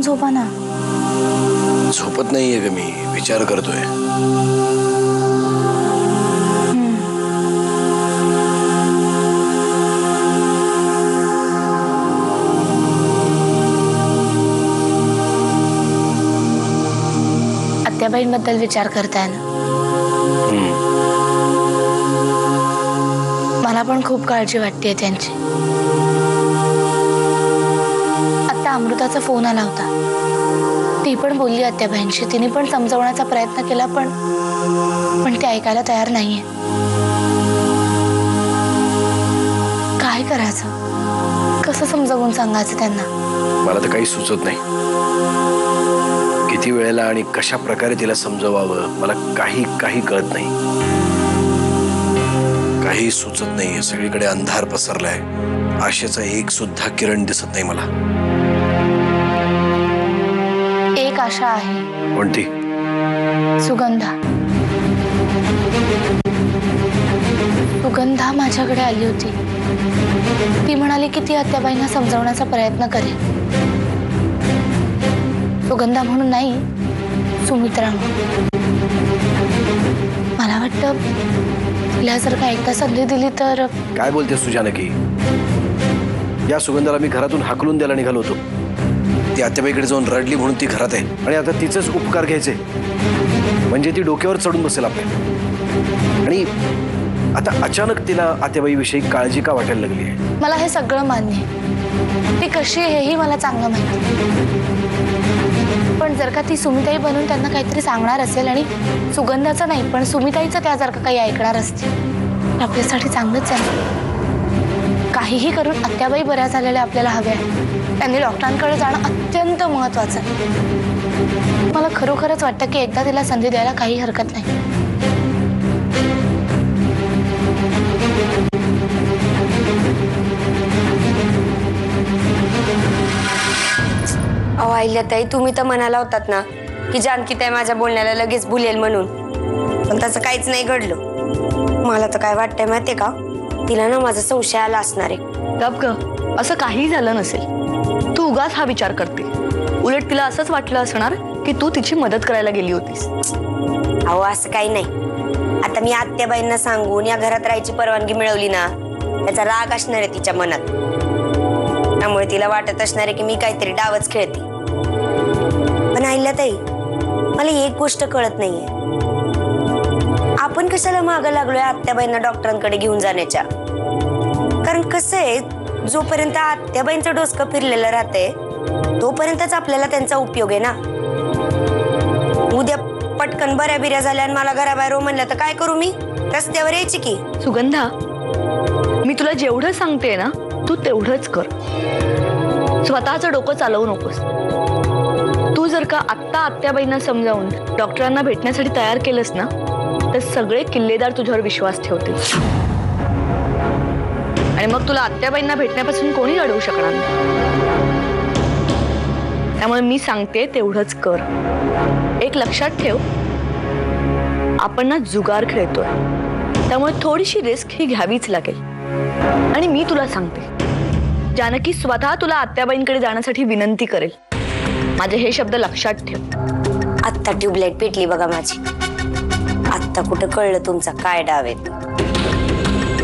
जाऊन झोपा ना. झोपत नाहीये ग मी, विचार करतोय. आत्याबाईंबद्दल विचार करताय ना. मला पण खूप काळजी वाटते त्यांची. आता अमृताचा फोन आला होता. ती पण बोलली आत्याबाईंशी. तिने पण समजवण्याचा प्रयत्न केला, पण ते ऐकायला तयार नाहीये. काय करायचं, कसं समजावून सांगायचं त्यांना? मला तर काही सुचत नाही. किती वेळेला आणि कशा प्रकारे तिला समजवावं मला काही कळत नाही. काही सुचत नाहीये. सगळीकडे अंधार पसरलाय. आशेचा एक सुद्धा किरण दिसत नाही मला. एक आशा आहे. कोणती? सुगंधा. सुगंधा माझ्याकडे आली होती. ती म्हणाली की ती आत्याबाईंना समजावण्याचा प्रयत्न करेल. सुगंधा म्हणून नाही, सुमित्रा म्हणून. मला वाटतं तिला जर का एकदा संधी दिली तर. काय बोलतेस तू जानकी? या सुगंधाला मी घरातून हाकलून द्यायला निघालो होतो. ती आत्याबाईकडे जाऊन रडली म्हणून ती घरात आहे आणि आता तिचेच उपकार घ्यायचे म्हणजे ती डोक्यावर चढून बसेल आपल्या. आणि आता अचानक तिला आत्याबाईविषयी काळजी का वाटायला लागली आहे? मला हे सगळं मान्य आहे. ती कशी आहे हेही मला चांगलं माहिती. पण जर का ती सुमिताई बनून त्यांना काहीतरी सांगणार असेल आणि सुगंधाचं नाही पण सुमिताईचं त्या जर का काही ऐकणार असतील, आपल्यासाठी चांगलंच आहे. काहीही करून आत्याबाई बऱ्या झालेल्या आपल्याला हव्या आहे. त्यांनी डॉक्टरांकडे जाणं अत्यंत महत्वाचं आहे. मला खरोखरच वाटतं की एकदा तिला संधी द्यायला काही हरकत नाही. अहो अहिल्याताई, तुम्ही तर म्हणाला होतात ना की जानकीताई माझ्या बोलण्याला लगेच भुलेल म्हणून, पण तसं काहीच नाही घडलं. मला तर काय वाटतंय माहितीये का, तिला ना माझा संशय आला असणार आहे. गप ग, असं काही झालं नसेल. तू उगाच हा विचार करते. उलट तिला असंच वाटलं असणार की तू तिची मदत करायला गेली होतीस. अहो असं काही नाही. आता मी आत्याबाईंना सांगून या घरात राहायची परवानगी मिळवली ना, त्याचा राग असणार आहे तिच्या मनात. त्यामुळे तिला वाटत असणार आहे की मी काहीतरी डावच खेळते. पण अहिल्याताई, मला एक गोष्ट कळत नाहीये, आपण कशाला मागं लागलोय आत्याबाईंना डॉक्टरांकडे घेऊन जाण्याच्या? कारण कसं आहे, जोपर्यंत आत्याबाईंचं डोसकं फिरलेलं राहते तोपर्यंतच आपल्याला त्यांचा उपयोग आहे ना. उद्या पटकन बऱ्या बिऱ्या झाल्या आणि मला घराबाहेर म्हणलं तर काय करू मी? रस्त्यावर यायची की? सुगंधा, मी तुला जेवढं सांगते ना तू तेवढंच कर. स्वतःचं डोकं चालवू नकोस. तू जर का आत्ता आत्याबाईंना समजावून डॉक्टरांना भेटण्यासाठी तयार केलंस ना, तर सगळे किल्लेदार तुझ्यावर विश्वास ठेवतील आणि मग तुला आत्याबाईंना भेटण्यापासून कोणी अडवू शकणार नाही. त्यामुळे मी सांगते तेवढंच कर. एक लक्षात ठेव, आपण ना जुगार खेळतोय, त्यामुळे थोडीशी रिस्क ही घ्यावीच लागेल. आणि मी तुला सांगते, जानकी स्वतः तुला आत्याबाईंकडे जाण्यासाठी विनंती करेल. माझे हे शब्द लक्षात ठेव. आत्ता ट्यूबलाईट पेटली बघा माझी. आत्ता कुठं कळलं तुमचा काय डाव आहे.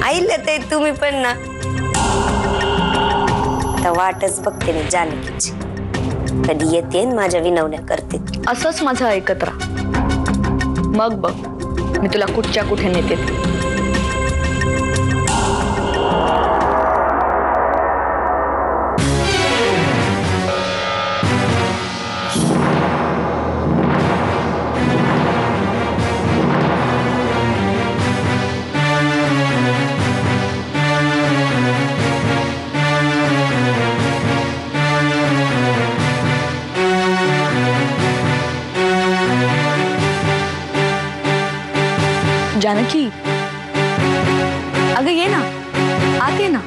अहिल्याताई, तुम्ही पण ना. आता वाटच बघते मी जानकीची, कधी येते माझ्या विनवण्या करते. असंच माझं ऐकत राहा. मग बघ मी तुला कुठच्या कुठे नेते. जानकी, अगं ये ना, आत ये ना.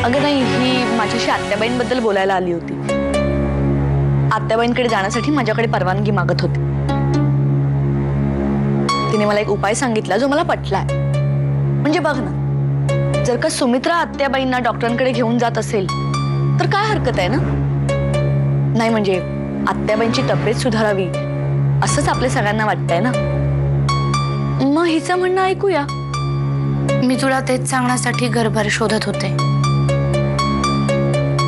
अगं नाही, ही माझ्याशी आत्याबाईंबद्दल बोलायला आली होती. आत्याबाईंकडे जाण्यासाठी माझ्याकडे परवानगी मागत होती. तिने मला एक उपाय सांगितला जो मला पटलाय. म्हणजे बघ ना, जर का सुमित्रा आत्याबाईंना डॉक्टरांकडे घेऊन जात असेल तर काय हरकत आहे ना? नाही म्हणजे आत्याबाईंची तब्येत सुधारावी असंच आपल्या सगळ्यांना वाटतंय ना. मग हिचं म्हणणं ऐकूया. मी तुला तेच सांगण्यासाठी घरभर शोधत होते.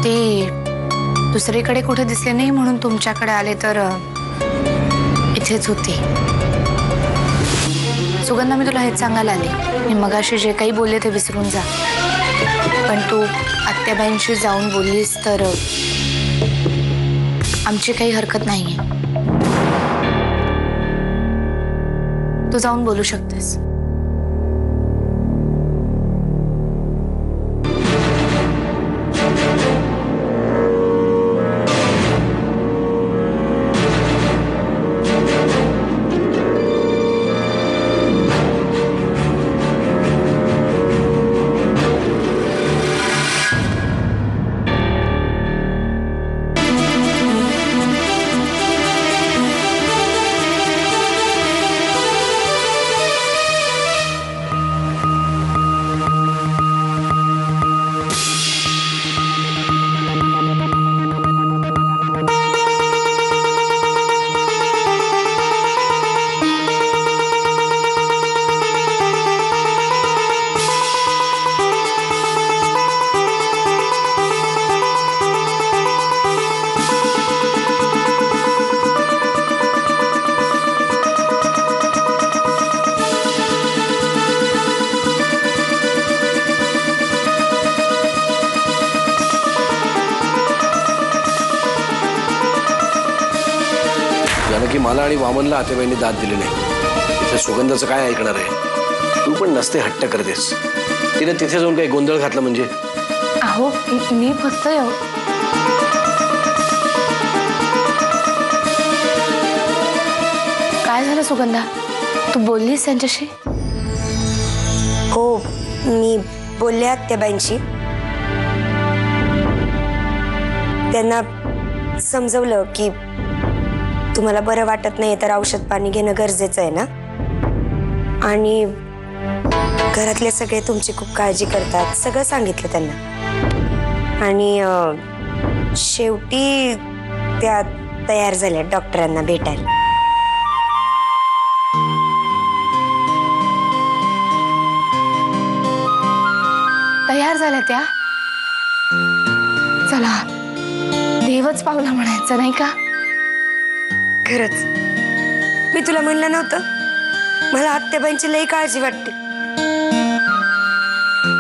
ते दुसरीकडे कुठे दिसले नाही म्हणून तुमच्याकडे आले तर इथेच होते. सुगंधा, मी तुला हेच सांगायला आले. मी मगाशी जे काही बोलले ते विसरून जा. पण तू आत्याबाईंशी जाऊन बोललीस तर आमची काही हरकत नाहीये. तू जाऊन बोलू शकतेस. की मला आणि वामनला आत्याबाईंनी दाद दिली नाही. इथे सुगंधाचं काय ऐकणार आहे? तू पण नसते हट्ट करतेस. तिने तिथे जाऊन काही गोंधळ घातला म्हणजे? अहो मी फक्त काय झालं सुगंधा? तू बोललीस त्यांच्याशी? हो, मी बोलले आत्याबाईंशी. त्यांना समजवलं की तुम्हाला बरं वाटत नाही तर औषध पाणी घेणं गरजेचं आहे ना, आणि घरातले सगळे तुमची खूप काळजी करतात, सगळं सांगितलं त्यांना. आणि शेवटी त्या तयार झाल्या डॉक्टरांना भेटायला. तयार झाल्या त्या? चला, देवच पावला म्हणायचं नाही का? खरंच मी तुला म्हणलं नव्हतं, मला आत्याबाईंची लई काळजी वाटते.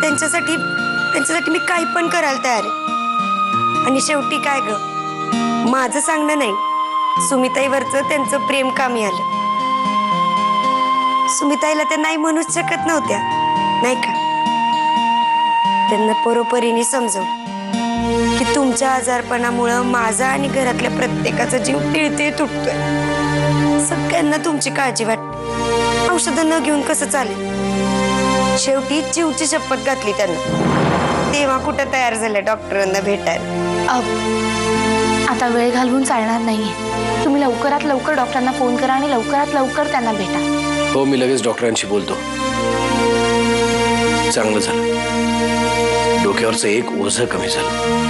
त्यांच्यासाठी मी काही पण करायला तयार आहे. आणि शेवटी काय ग, माझं सांगणं नाही, सुमिताईवरचं त्यांचं प्रेम कामी आलं. सुमिताईला त्या नाही म्हणूच शकत नव्हत्या, नाही का? त्यांना परोपरीने समजवलं की तुमच्या आजारपणामुळं माझा आणि घरातल्या प्रत्येकाचा जीव तिळतिळ तुटतोय. सगळ्यांना तुमची काळजी वाटते. औषधं न घेऊन कसं चालेल? शेवटी जीवची शपथ घातली त्यांना. तेव्हा कुठं तयार झाल्या डॉक्टरांना भेटायला. आता वेळ घालवून चालणार नाहीये. तुम्ही लवकरात लवकर डॉक्टरांना फोन करा आणि लवकरात लवकर त्यांना भेटा. हो, मी लगेच डॉक्टरांशी बोलतो. चांगलं झालं, डोक्यावरचं एक ओझं कमी झालं.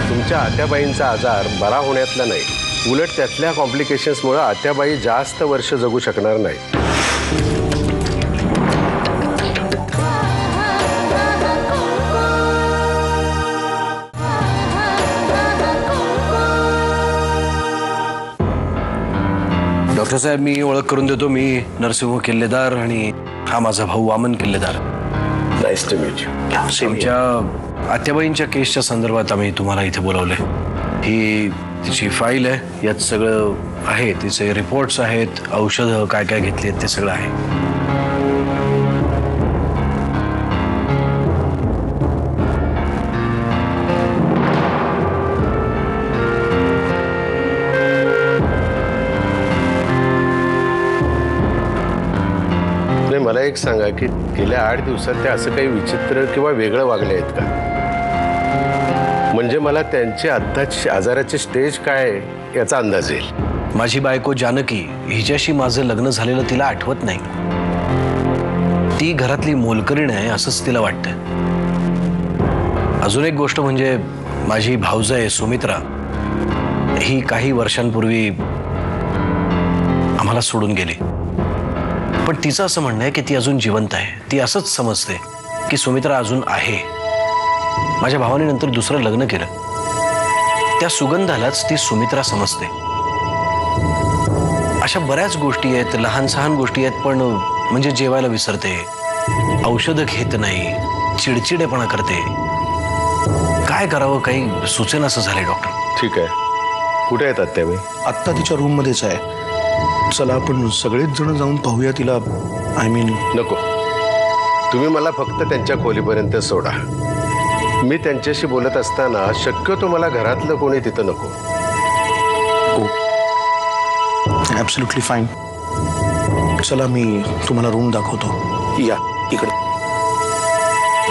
तुमच्या आत्याबाईंचा आजार बरा होण्यातला नाही, उलट त्यातल्या कॉम्प्लिकेशन्समुळे आत्याबाई जास्त वर्ष जगू शकणार नाही. डॉक्टर साहेब, मी ओळख करून देतो. मी नरसिंह किल्लेदार आणि हा माझा भाऊ Vaman Killedar. Nice to meet you. आमच्या आत्याबाईंच्या केसच्या संदर्भात आम्ही तुम्हाला इथे बोलावलंय. ही तिची फाईल आहे, यात सगळं आहे. तिचे रिपोर्ट्स आहेत, औषधं काय काय घेतली आहेत ते सगळं आहे. मला एक सांगा की गेल्या 8 दिवसात ते असं काही विचित्र किंवा वेगळं वागले आहेत का? म्हणजे मला त्यांची आत्ताची आजाराची स्टेज काय आहे याचा अंदाज येईल. माझी बायको जानकी हिच्याशी माझं लग्न झालेलं तिला आठवत नाही. ती घरातली मोलकरीण आहे असंच तिला वाटतं. अजून एक गोष्ट म्हणजे माझी भाऊजाई सुमित्रा ही काही वर्षांपूर्वी आम्हाला सोडून गेली. पण तिचं असं म्हणणं आहे की ती अजून जिवंत आहे. ती असंच समजते की सुमित्रा अजून आहे. माझ्या भावाने नंतर दुसरं लग्न केलं. त्या सुगंधालाच ती सुमित्रा समजते. अशा बऱ्याच गोष्टी आहेत, लहान सहान गोष्टी आहेत, पण म्हणजे जेवायला विसरते, औषधं घेत नाही, चिडचिडेपणा करते. काय करावं काही सुचेनासं झालंय डॉक्टर. ठीक आहे, कुठे आहेत आत्याबाई? आत्ता तिच्या रूम मध्येच आहे. चला आपण सगळेच जण जाऊन पाहूया तिला. आय मीन नको, तुम्ही मला फक्त त्यांच्या खोलीपर्यंत सोडा. मी त्यांच्याशी बोलत असताना शक्यतो मला घरातलं कोणी तिथं नको. Absolutely fine. चला मी तुम्हाला रूम दाखवतो. या इकडे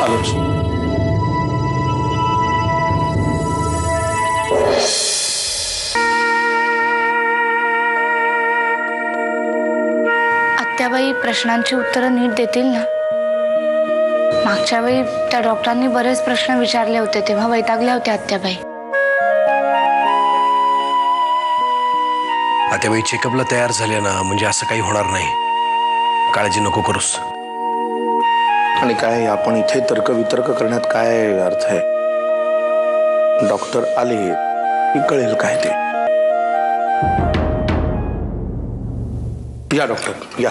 आलोच. आत्याबाई प्रश्नांची उत्तरं नीट देतील ना? मागच्या वेळी त्या डॉक्टरांनी बरेच प्रश्न विचारले होते, तेव्हा वैतागल्या होत्या आत्याबाई. आत्याबाई चेकअपला तयार झाले ना, म्हणजे असं काही होणार नाही. काळजी नको करूस. आणि काय आपण इथे तर्कवितर्क करण्यात काय अर्थ आहे? डॉक्टर आले की कळेल काय ते. या डॉक्टर या.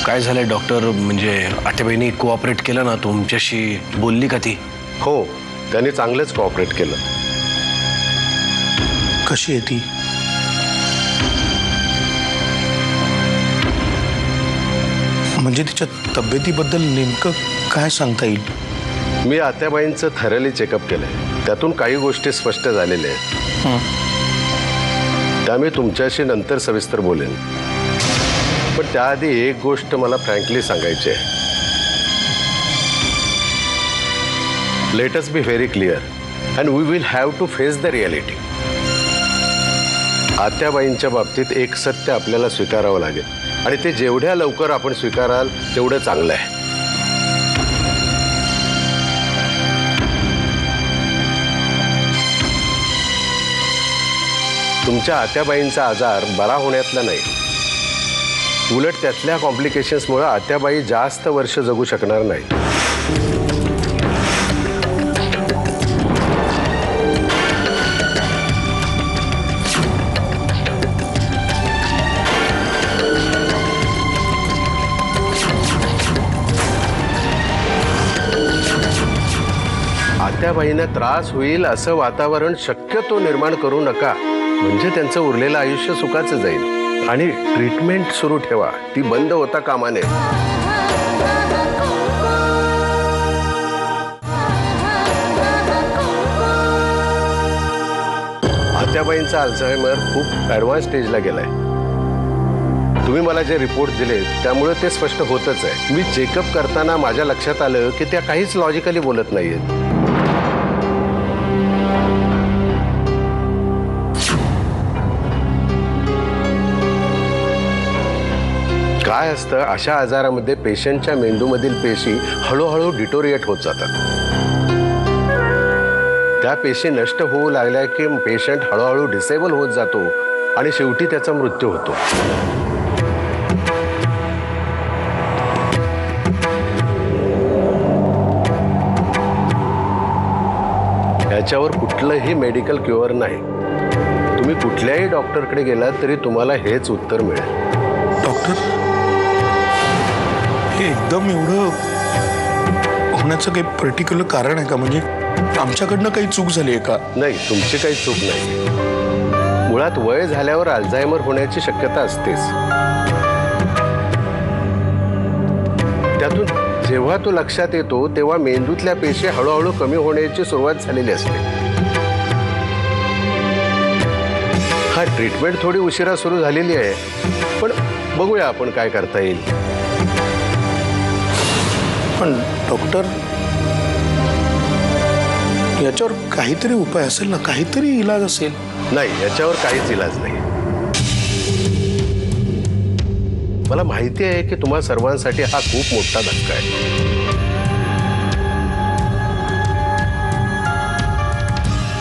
काय झालंय डॉक्टर? म्हणजे आत्याबाईंनी कोऑपरेट केलं ना? तुमच्याशी बोलली का ती? हो, त्यांनी चांगलंच कोऑपरेट केलं. कशी आहे ती? म्हणजे तिच्या तब्येतीबद्दल नेमकं काय सांगता येईल? मी आत्याबाईंचं थरली चेकअप केलंय. त्यातून काही गोष्टी स्पष्ट झालेल्या आहेत. त्या मी तुमच्याशी नंतर सविस्तर बोलेन. पण त्याआधी एक गोष्ट मला फ्रँकली सांगायची आहे. Let us be very clear and we will have to face the reality. आत्याबाईंच्या बाबतीत एक सत्य आपल्याला स्वीकारावं लागेल, आणि ते जेवढ्या लवकर आपण स्वीकाराल तेवढं चांगलं आहे. तुमच्या आत्याबाईंचा आजार बरा होण्यातला नाही, उलट त्यातल्या कॉम्प्लिकेशन्समुळे आत्याबाई जास्त वर्ष जगू शकणार नाही. आत्याबाईंना त्रास होईल असं वातावरण शक्यतो निर्माण करू नका, म्हणजे त्यांचं उरलेलं आयुष्य सुखाचं जाईल. आणि ट्रीटमेंट सुरू ठेवा, ती बंद होता कामा नये. आत्याबाईंचा अल्झायमर खूप ॲडव्हान्स स्टेजला गेलाय. तुम्ही मला जे रिपोर्ट दिले त्यामुळे ते स्पष्ट होतच आहे. मी चेकअप करताना माझ्या लक्षात आलं की त्या काहीच लॉजिकली बोलत नाहीयेत. काय असतं, अशा आजारामध्ये पेशंटच्या मेंदूमधील पेशी हळूहळू डिटोरिएट होत जातात. त्या पेशी नष्ट होऊ लागल्या की पेशंट हळूहळू डिसेबल होत जातो आणि शेवटी त्याचा मृत्यू होतो. याच्यावर कुठलंही मेडिकल क्युअर नाही. तुम्ही कुठल्याही डॉक्टरकडे गेलात तरी तुम्हाला हेच उत्तर मिळेल. डॉक्टर, हे एकदम एवढं होण्याचं काही पर्टिक्युलर कारण आहे का? म्हणजे आमच्याकडनं काही चूक झाली आहे का? नाही, तुमची काही चूक नाही. मुळात वय झाल्यावर अल्झायमर होण्याची शक्यता असतेच. त्यातून जेव्हा तो लक्षात येतो तेव्हा मेंदूतल्या पेशी हळूहळू कमी होण्याची सुरुवात झालेली असते. हा ट्रीटमेंट थोडी उशिरा सुरू झालेली आहे, पण बघूया आपण काय करता येईल. पण डॉक्टर, याच्यावर काहीतरी उपाय असेल ना, काहीतरी इलाज असेल. नाही, याच्यावर काहीच इलाज नाही. मला माहिती आहे की तुम्हा सर्वांसाठी हा खूप मोठा धक्का आहे.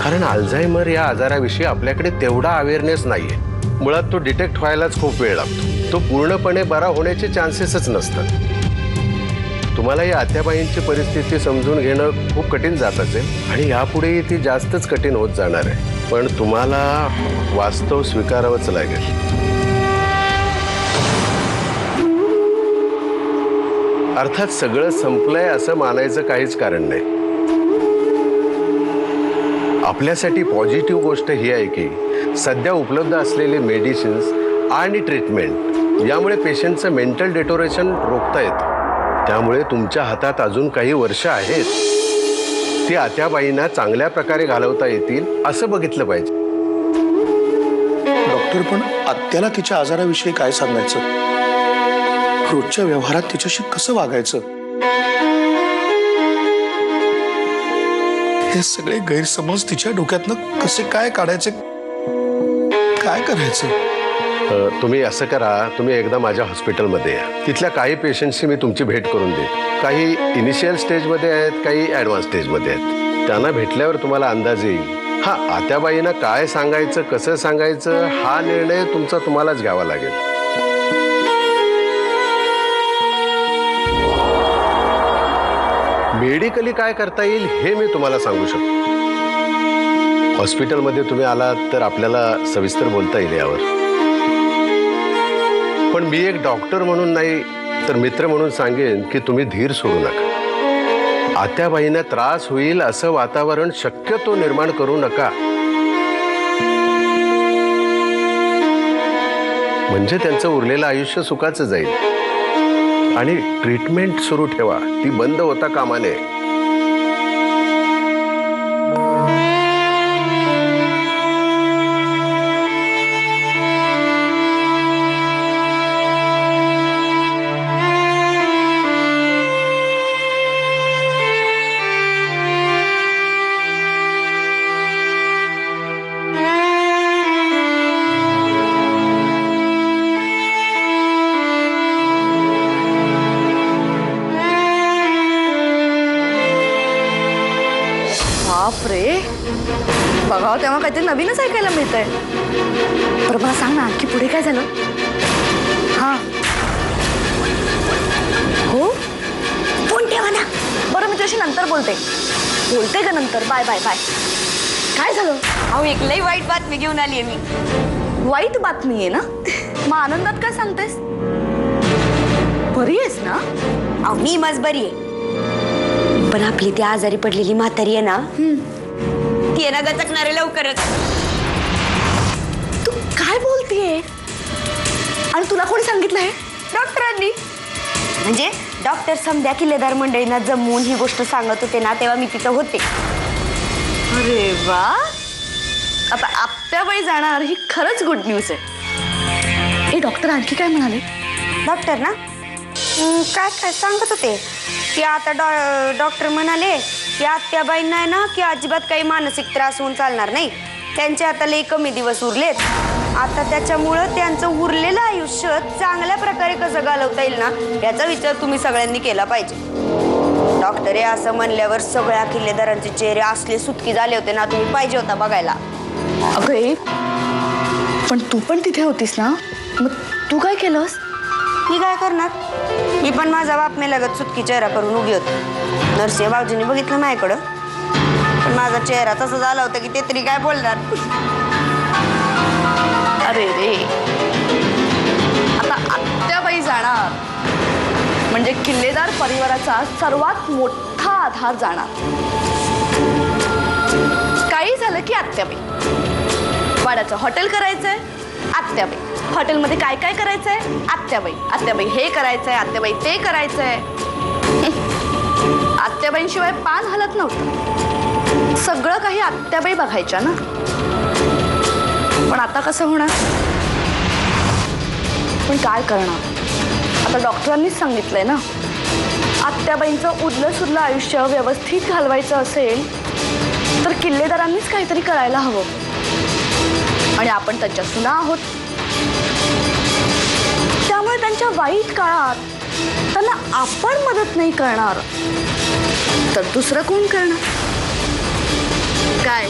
कारण अल्झायमर या आजाराविषयी आपल्याकडे तेवढा अवेअरनेस नाहीये. मुळात तो डिटेक्ट व्हायलाच खूप वेळ लागतो. तो पूर्णपणे बरा होण्याचे चान्सेसच नसतात. तुम्हाला या आत्याबाईंची परिस्थिती समजून घेणं खूप कठीण जात असेल आणि यापुढेही ती जास्तच कठीण होत जाणार आहे. पण तुम्हाला वास्तव स्वीकारावंच लागेल. अर्थात सगळं संपलंय असं मानायचं काहीच कारण नाही. आपल्यासाठी पॉझिटिव्ह गोष्ट ही आहे की सध्या उपलब्ध असलेले मेडिसिन्स आणि ट्रीटमेंट यामुळे पेशंटचं मेंटल डिटोरेशन रोखता येतं. त्यामुळे तुमच्या हातात अजून काही वर्ष आहेत. ती आत्याबाईंना चांगल्या प्रकारे घालवता येतील असं बघितलं पाहिजे. डॉक्टर, पण आत्याला तिच्या आजाराविषयी काय सांगायचं? रोजच्या व्यवहारात तिच्याशी कसं वागायचं? हे सगळे गैरसमज तिच्या डोक्यातनं कसे काय काढायचे, काय करायचं? तुम्ही असं करा, तुम्ही एकदा माझ्या हॉस्पिटलमध्ये या. तिथल्या काही पेशंट्सची मी तुमची भेट करून देईन. काही इनिशियल स्टेजमध्ये आहेत, काही ॲडव्हान्स स्टेजमध्ये आहेत. त्यांना भेटल्यावर तुम्हाला अंदाज येईल. हा, आत्याबाईंना काय सांगायचं, कसं सांगायचं हा निर्णय तुमचा तुम्हालाच घ्यावा लागेल. मेडिकली काय करता येईल हे मी तुम्हाला सांगू शकतो. हॉस्पिटलमध्ये तुम्ही आलात तर आपल्याला सविस्तर बोलता येईल यावर. पण मी एक डॉक्टर म्हणून नाही तर मित्र म्हणून सांगेन की तुम्ही धीर सोडू नका. आत्याबाईंना त्रास होईल असं वातावरण शक्यतो निर्माण करू नका. म्हणजे त्यांचं उरलेलं आयुष्य सुखाचं जाईल. आणि ट्रीटमेंट सुरू ठेवा, ती बंद होता कामा नये. बापरे, बघावं तेव्हा काहीतरी नवीनच ऐकायला मिळतंय. बरं मला सांग ना, आणखी पुढे काय झालं? हा, हो, फोन ठेवा ना. बरं, मी तुझ्याशी नंतर बोलते का नंतर? Bye bye bye. काय झालं? अहो, एक लई वाईट बातमी घेऊन आली आहे मी. वाईट बातमी आहे ना? मग आनंदात काय सांगतेस? बरी आहेस ना? अहो, मी मज बरी आहे. पण आपली ती आजारी पडलेली म्हातारी आहे ना, ती आहे ना गचकणारे लवकरच. तू काय बोलतीये? आणि तुला कोणी सांगितलं हे? डॉक्टरांनी. म्हणजे डॉक्टर समध्या किल्लेदार मंडळींना जमवून ही गोष्ट सांगत होते ना, तेव्हा मी तिथं होते. अरे वा, आता आत्याबाई जाणार ही खरंच गुड न्यूज आहे. हे डॉक्टर आणखी काय म्हणाले? डॉक्टर ना काय काय सांगत होते की आता डॉक्टर म्हणाले की आत्याबाईंना आहे ना की अजिबात काही मानसिक त्रास होऊन चालणार नाही. त्यांचे आता लई कमी दिवस उरलेत. आता त्याच्यामुळं त्यांचं उरलेलं आयुष्य चांगल्या प्रकारे कसं घालवता येईल ना याचा विचार तुम्ही सगळ्यांनी केला पाहिजे. डॉक्टर हे असं म्हणल्यावर सगळ्या किल्लेदारांचे चेहरे असले सुटकी झाले होते ना, तुम्ही पाहिजे होता बघायला. अगं, पण तू पण तिथे होतीस ना, मग तू काय केलंस? मी काय करणार? मी पण माझा बाप मेल्यागत सुटकी चेहरा करून उभी होती. नरसिंह भाऊजींनी बघितलं माझ्याकडं, पण माझा चेहरा तसा झाला होता की ते तरी काय बोलणार. अरे रे, आता आत्याबाई जाणार म्हणजे किल्लेदार परिवाराचा सर्वात मोठा आधार जाणार. काही झालं की आत्याबाई. वाड्याचं हॉटेल करायचंय, आत्याबाई. हॉटेलमध्ये काय काय करायचंय, आत्याबाई. आत्याबाई हे करायचंय, आत्याबाई ते करायचंय. आत्याबाईंशिवाय पान हलत नव्हतं. सगळं काही आत्याबाई बघायच्या ना. पण आता कसं होणार? पण काय करणार? आता डॉक्टरांनीच सांगितलंय ना, आत्याबाईंचं उरलं सुरलं आयुष्य व्यवस्थित घालवायचं असेल तर किल्लेदारांनीच काहीतरी करायला हवं. आणि आपण त्यांच्या सुना आहोत. त्यामुळे त्यांच्या वाईट काळात त्यांना आपण मदत नाही करणार तर दुसरं कोण करणार? काय